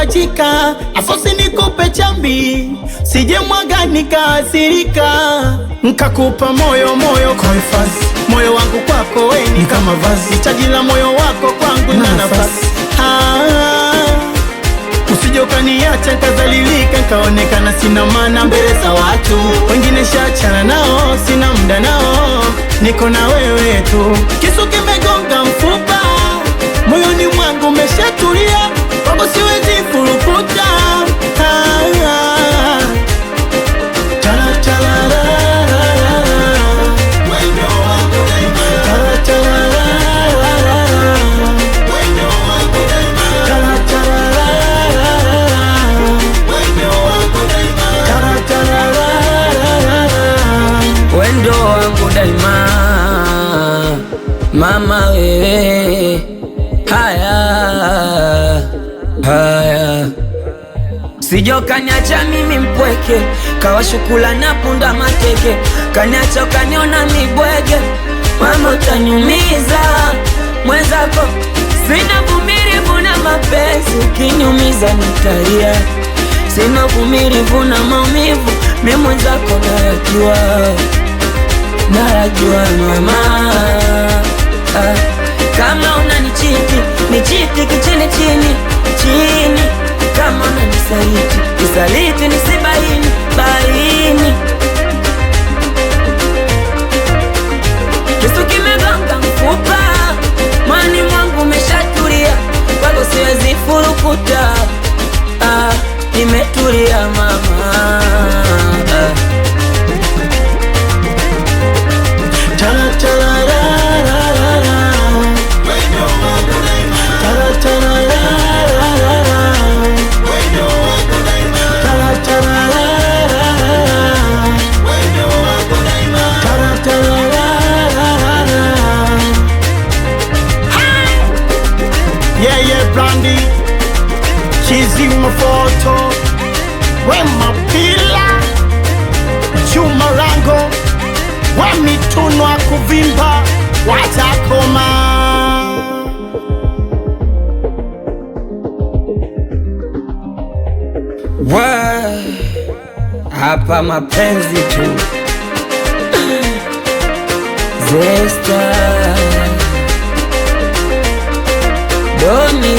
nahitajika, afosi nikupe chambi, sije mwaga nikaasirika. Nkakupa moyo kwa hifadhi, moyo wangu kwako we ni kama vazi, chaji la moyo wako kwangu na nafasi. Usije ukaniacha nikadhalilika, nikaonekana sina maana mbele za watu. Wengine shaachana nao, sina muda nao, niko na wewe tu. Kisu kimegonga mfupa, moyoni mwangu umeshatulia, kwako siwezi furukuta. Wendo wangu daima, mama wewe, haya sijo kanyacha mimi mpweke, kawashukula na punda mateke, kanyacha ukaniona mibwege. Mama utanyumiza mwenzako, sina vumilivu na mapenzi, ukiniumiza nitalia. Sina vumilivu na maumivu, mimi mwenzako najua mama. Kama unanichiti, nichiti kichini chini. Kama unanisaliti, nisaliti nisibaini. Kisu kimegonga mfupa, mwani mwangu umeshatulia, kwako siwezi furukuta. Nimetulia mama. Yeah, Brandy, Chizi Mafoto, Wema Pila, Chuma Rango, Wemitunwa kuvimba, watakoma. Hapa mapenzi tu. Zesta Doni